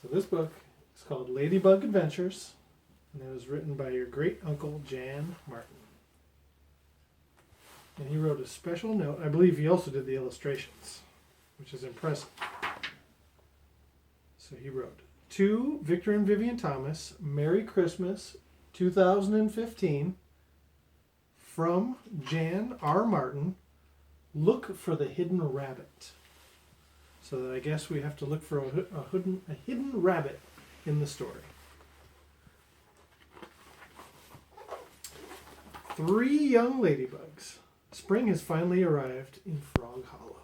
So this book is called Ladybug Adventures, and it was written by your great uncle Jan Martin. And he wrote a special note. I believe he also did the illustrations, which is impressive. So he wrote, to Victor and Vivian Thomas, Merry Christmas 2015, from Jan R. Martin, look for the hidden rabbit. So that I guess we have to look for a hidden rabbit in the story. 3 young ladybugs. Spring has finally arrived in Frog Hollow.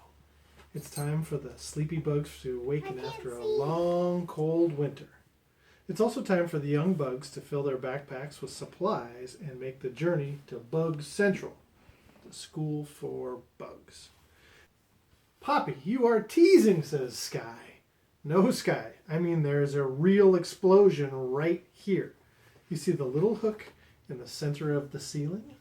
It's time for the sleepy bugs to awaken after a long, cold winter. It's also time for the young bugs to fill their backpacks with supplies and make the journey to Bug Central, the school for bugs. Poppy, you are teasing, says Sky. No, Sky. I mean, there's a real explosion right here. You see the little hook in the center of the ceiling?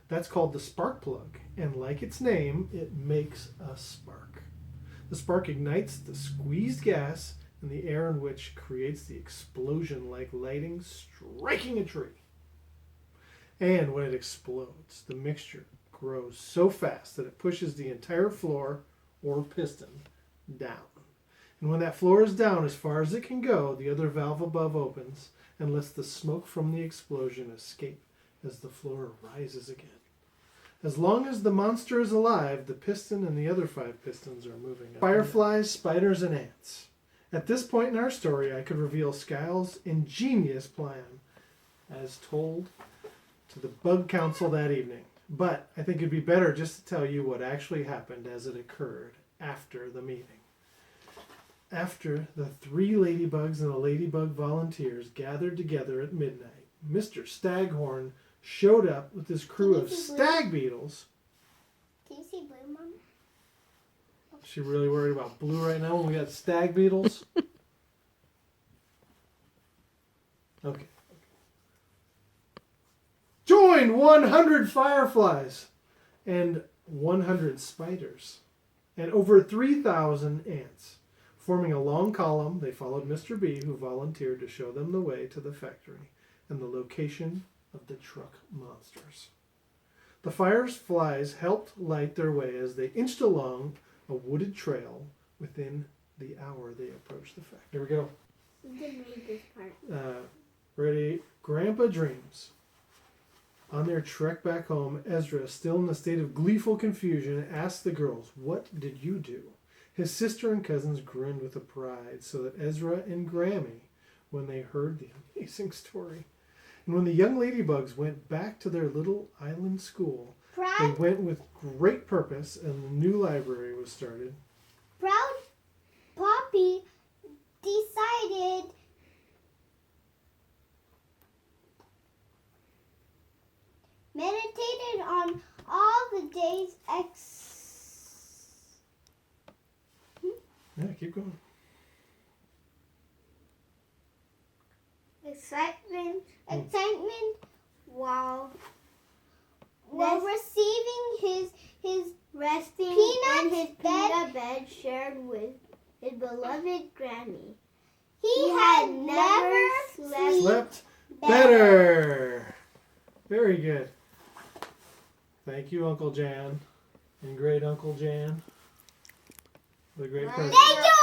That's called the spark plug, and like its name, it makes a spark. The spark ignites the squeezed gas in the air in which creates the explosion like lightning striking a tree. And when it explodes, the mixture grows so fast that it pushes the entire floor or piston down. And when that floor is down as far as it can go, the other valve above opens and lets the smoke from the explosion escape as the floor rises again. As long as the monster is alive, the piston and the other 5 pistons are moving up. Fireflies, spiders, and ants. At this point in our story, I could reveal Skyle's ingenious plan as told to the Bug Council that evening. But I think it'd be better just to tell you what actually happened as it occurred after the meeting. After the 3 ladybugs and the ladybug volunteers gathered together at midnight, Mr. Staghorn showed up with his crew of stag beetles. Can you see blue, Mom? Is she really worried about blue right now when we got stag beetles? Okay. Join 100 fireflies and 100 spiders and over 3,000 ants. Forming a long column, they followed Mr. B, who volunteered to show them the way to the factory and the location of the truck monsters. The fireflies helped light their way as they inched along a wooded trail. Within the hour, they approached the factory. Here we go. You can read this part. Ready? Grandpa dreams. On their trek back home, Ezra, still in a state of gleeful confusion, asked the girls, "What did you do?" His sister and cousins grinned with pride, so that Ezra and Grammy, when they heard the amazing story. And when the young ladybugs went back to their little island school, they went with great purpose, and the new library was started. Proud Poppy decided meditated on all the days Yeah, keep going. excitement while receiving his resting in his peanut bed shared with his beloved Granny. He had never Slept better. Very good. Thank you, Uncle Jan and great Uncle Jan. The great president. Thank you,